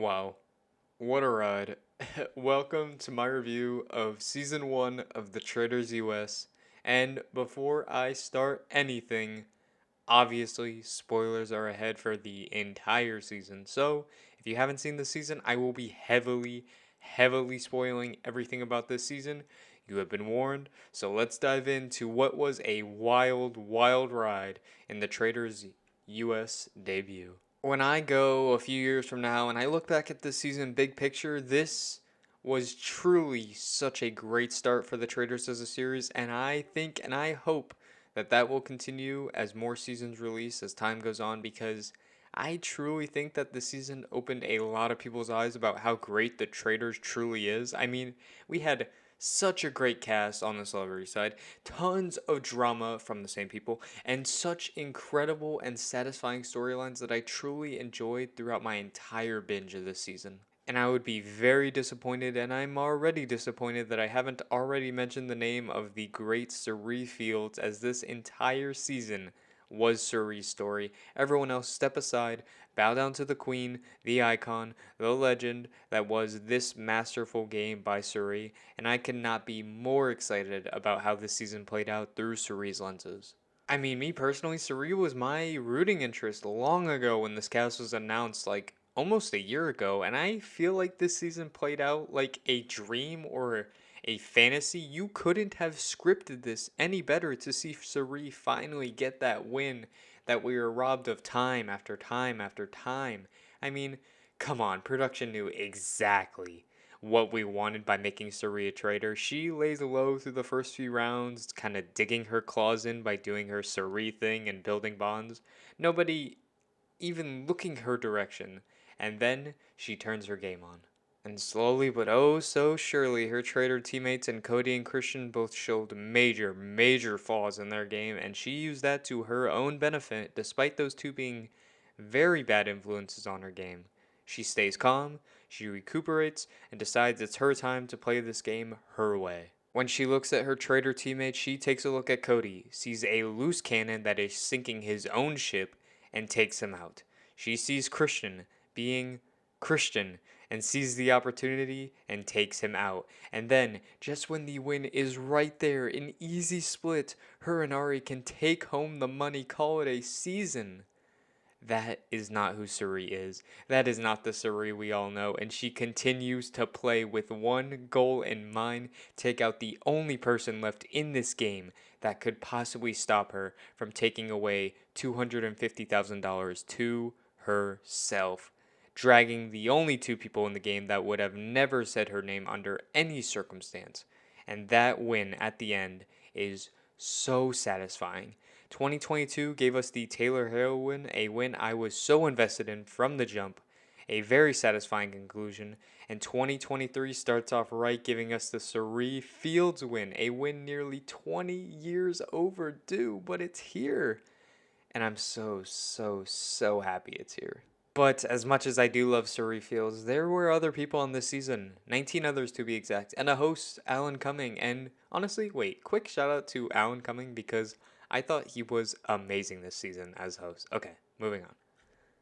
Wow, what a ride. Welcome to my review of Season 1 of the Traitors U.S. And before I start anything, obviously, spoilers are ahead for the entire season. So, if you haven't seen the season, I will be heavily spoiling everything about this season. You have been warned. So, let's dive into what was a wild ride in the Traitors U.S. debut. When I go a few years from now and I look back at this season big picture, this was truly such a great start for the Traitors as a series, and I think and I hope that that will continue as more seasons release as time goes on, because I truly think that the season opened a lot of people's eyes about how great the Traitors truly is. I mean, we had such a great cast on the celebrity side, tons of drama from the same people, and such incredible and satisfying storylines that I truly enjoyed throughout my entire binge of this season. And I would be very disappointed, and I'm already disappointed that I haven't already mentioned the name of the great Cerie Fields, as this entire season was Cerie's story. Everyone else step aside, bow down to the queen, the icon, the legend that was this masterful game by Cerie, and I cannot be more excited about how this season played out through Cerie's lenses. I mean, me personally, Cerie was my rooting interest long ago when this cast was announced, like almost a year ago, and I feel like this season played out like a dream or a fantasy. You couldn't have scripted this any better to see Cerie finally get that win that we were robbed of time after time after time. I mean, come on, production knew exactly what we wanted by making Cerie a traitor. She lays low through the first few rounds, kind of digging her claws in by doing her Cerie thing and building bonds. Nobody even looking her direction. And then she turns her game on. And slowly but oh so surely, her traitor teammates and Cody and Christian both showed major flaws in their game, and she used that to her own benefit, despite those two being very bad influences on her game. She stays calm, she recuperates, and decides it's her time to play this game her way. When she looks at her traitor teammate, she takes a look at Cody, sees a loose cannon that is sinking his own ship, and takes him out. She sees Christian being Christian and sees the opportunity and takes him out. And then, just when the win is right there, an easy split, her and Ari can take home the money, call it a season. That is not who Suri is. That is not the Suri we all know, and she continues to play with one goal in mind: take out the only person left in this game that could possibly stop her from taking away $250,000 to herself, dragging the only two people in the game that would have never said her name under any circumstance. And that win at the end is so satisfying. 2022 gave us the Taylor Hale win, a win I was so invested in from the jump, a very satisfying conclusion, and 2023 starts off right, giving us the Cerie Fields win, a win nearly 20 years overdue, but it's here. And I'm so happy it's here. But as much as I do love Surrey Fields, there were other people on this season, 19 others to be exact, and a host, Alan Cumming. And honestly, wait, quick shout out to Alan Cumming, because I thought he was amazing this season as host. Okay, moving on.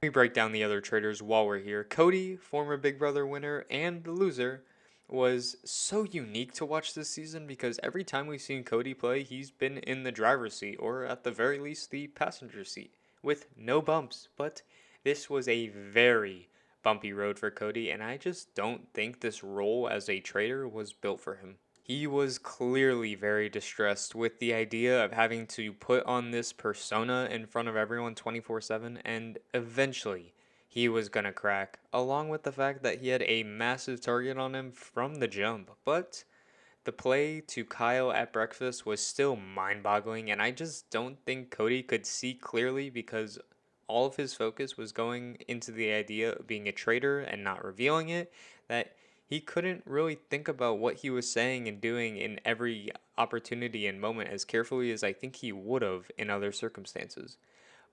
Let me break down the other traders while we're here. Cody, former Big Brother winner and loser, was so unique to watch this season, because every time we've seen Cody play, he's been in the driver's seat, or at the very least the passenger seat, with no bumps. But this was a very bumpy road for Cody, and I just don't think this role as a trader was built for him. He was clearly very distressed with the idea of having to put on this persona in front of everyone 24/7, and eventually he was gonna crack, along with the fact that he had a massive target on him from the jump. But the play to Kyle at breakfast was still mind boggling, and I just don't think Cody could see clearly, because all of his focus was going into the idea of being a traitor and not revealing it, that he couldn't really think about what he was saying and doing in every opportunity and moment as carefully as I think he would have in other circumstances.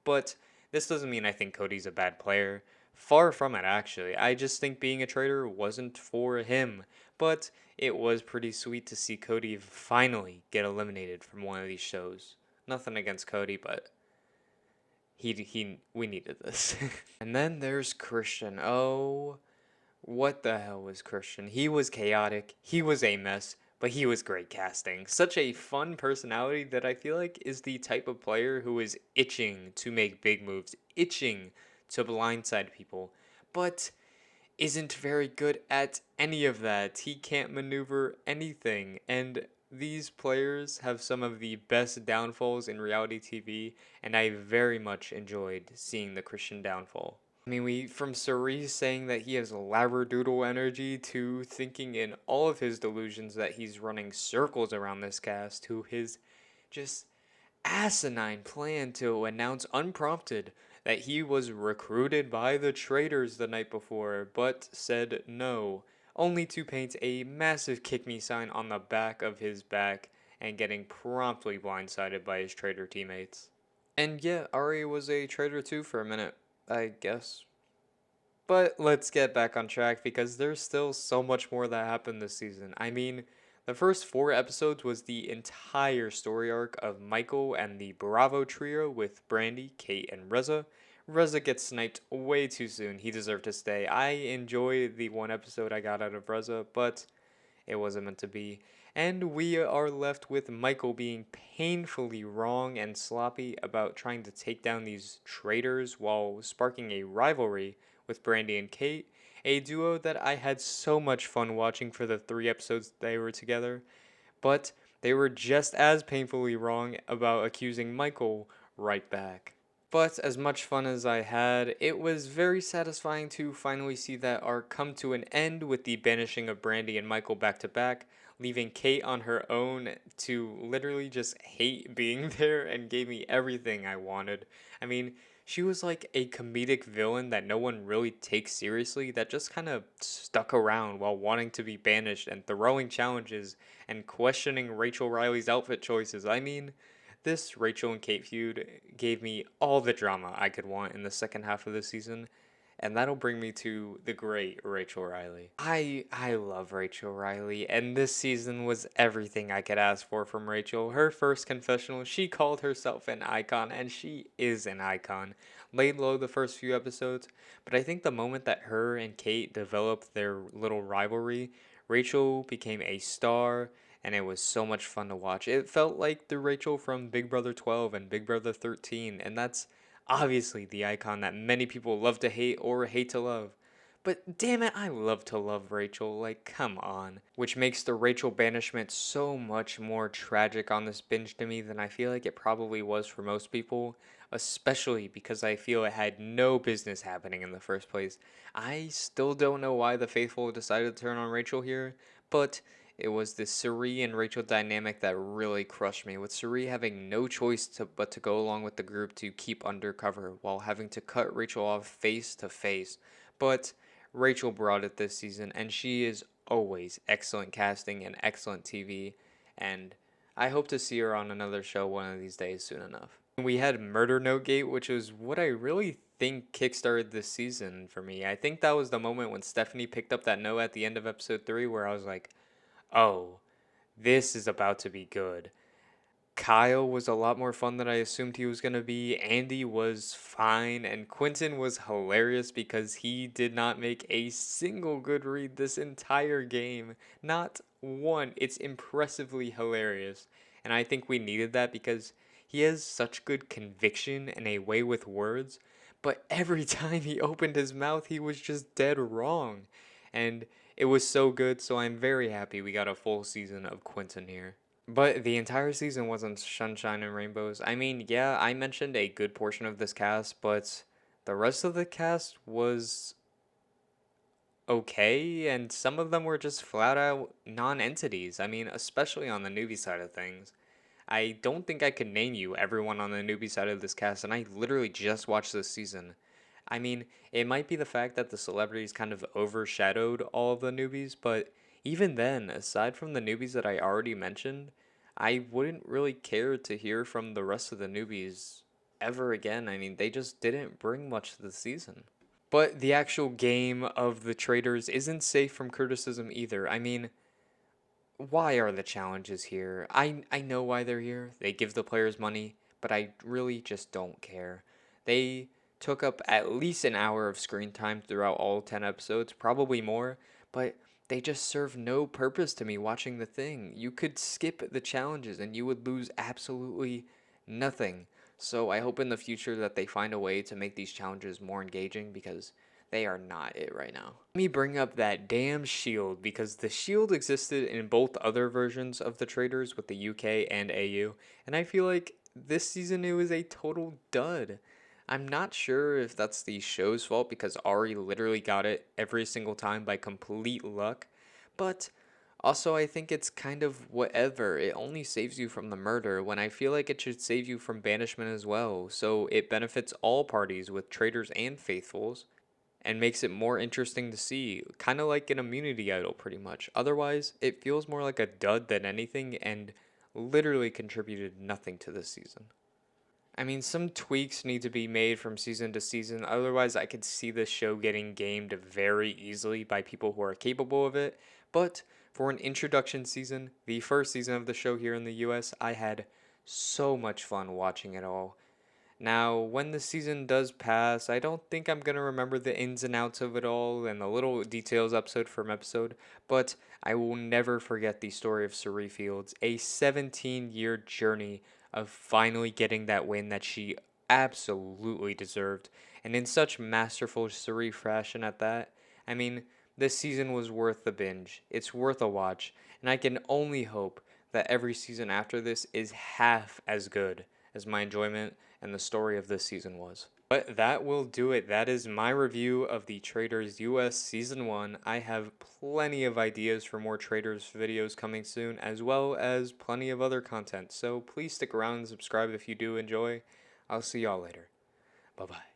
But this doesn't mean I think Cody's a bad player. Far from it, actually. I just think being a traitor wasn't for him. But it was pretty sweet to see Cody finally get eliminated from one of these shows. Nothing against Cody, but we needed this. And then there's Christian. Oh What the hell was Christian? He was chaotic, he was a mess, but he was great casting. Such a fun personality that I feel like is the type of player who is itching to make big moves, itching to blindside people, but isn't very good at any of that. He can't maneuver anything, and these players have some of the best downfalls in reality TV, and I very much enjoyed seeing the Christian downfall. I mean, we from Cerise saying that he has labradoodle energy to thinking in all of his delusions that he's running circles around this cast to his just asinine plan to announce unprompted that he was recruited by the traitors the night before, but said no, only to paint a massive kick me sign on the back of his back and getting promptly blindsided by his traitor teammates. And yeah, Ari was a traitor too for a minute, I guess. But let's get back on track because there's still so much more that happened this season. I mean, the first 4 episodes was the entire story arc of Michael and the Bravo trio with Brandy, Kate, and Reza. Reza gets sniped way too soon. He deserved to stay. I enjoy the 1 episode I got out of Reza, but it wasn't meant to be. And we are left with Michael being painfully wrong and sloppy about trying to take down these traitors while sparking a rivalry with Brandy and Kate, a duo that I had so much fun watching for the 3 episodes they were together. But they were just as painfully wrong about accusing Michael right back. But as much fun as I had, it was very satisfying to finally see that arc come to an end with the banishing of Brandy and Michael back to back, leaving Kate on her own to literally just hate being there and gave me everything I wanted. I mean, she was like a comedic villain that no one really takes seriously, that just kind of stuck around while wanting to be banished and throwing challenges and questioning Rachel Riley's outfit choices. I mean, this Rachel and Kate feud gave me all the drama I could want in the second half of the season, and that'll bring me to the great Rachel Riley. I love Rachel Riley, and this season was everything I could ask for from Rachel. Her first confessional, she called herself an icon, and she is an icon. Laid low the first few episodes, but I think the moment that her and Kate developed their little rivalry, Rachel became a star, and it was so much fun to watch. It felt like the Rachel from Big Brother 12 and Big Brother 13, and that's obviously the icon that many people love to hate or hate to love. But damn it, I love to love Rachel, like, come on. Which makes the Rachel banishment so much more tragic on this binge to me than I feel like it probably was for most people, especially because I feel it had no business happening in the first place. I still don't know why the faithful decided to turn on Rachel here, but it was the Suri and Rachel dynamic that really crushed me, with Suri having no choice but to go along with the group to keep undercover while having to cut Rachel off face to face. But Rachel brought it this season, and she is always excellent casting and excellent TV, and I hope to see her on another show one of these days soon enough. We had Murder Note Gate, which was what I really think kickstarted this season for me. I think that was the moment when Stephanie picked up that note at the end of episode 3 where I was like, oh, this is about to be good. Kyle was a lot more fun than I assumed he was going to be. Andy was fine. And Quentin was hilarious because he did not make a single good read this entire game. Not one. It's impressively hilarious. And I think we needed that because he has such good conviction and a way with words. But every time he opened his mouth, he was just dead wrong. And it was so good, so I'm very happy we got a full season of Quentin here. But the entire season wasn't sunshine and rainbows. I mean, yeah, I mentioned a good portion of this cast, but the rest of the cast was okay, and some of them were just flat out non entities. I mean, especially on the newbie side of things. I don't think I could name you everyone on the newbie side of this cast, and I literally just watched this season. I mean, it might be the fact that the celebrities kind of overshadowed all of the newbies, but even then, aside from the newbies that I already mentioned, I wouldn't really care to hear from the rest of the newbies ever again. I mean, they just didn't bring much to the season. But the actual game of the Traitors isn't safe from criticism either. I mean, why are the challenges here? I know why they're here. They give the players money, but I really just don't care. They took up at least an hour of screen time throughout all 10 episodes, probably more, but they just serve no purpose to me watching the thing. You could skip the challenges and you would lose absolutely nothing. So I hope in the future that they find a way to make these challenges more engaging because they are not it right now. Let me bring up that damn shield because the shield existed in both other versions of the Traitors with the UK and AU, and I feel like this season it was a total dud. I'm not sure if that's the show's fault because Ari literally got it every single time by complete luck, but also I think it's kind of whatever. It only saves you from the murder when I feel like it should save you from banishment as well, so it benefits all parties with traitors and faithfuls and makes it more interesting to see, kind of like an immunity idol pretty much. Otherwise, it feels more like a dud than anything and literally contributed nothing to this season. I mean, some tweaks need to be made from season to season. Otherwise, I could see this show getting gamed very easily by people who are capable of it. But for an introduction season, the first season of the show here in the US, I had so much fun watching it all. Now, when the season does pass, I don't think I'm going to remember the ins and outs of it all and the little details episode from episode, but I will never forget the story of Cerie Fields, a 17-year journey of finally getting that win that she absolutely deserved, and in such masterful Cerie fashion at that. I mean, this season was worth the binge. It's worth a watch, and I can only hope that every season after this is half as good as my enjoyment and the story of this season was. But that will do it. That is my review of the Traitors US Season 1. I have plenty of ideas for more Traitors videos coming soon, as well as plenty of other content. So please stick around and subscribe if you do enjoy. I'll see y'all later. Bye bye.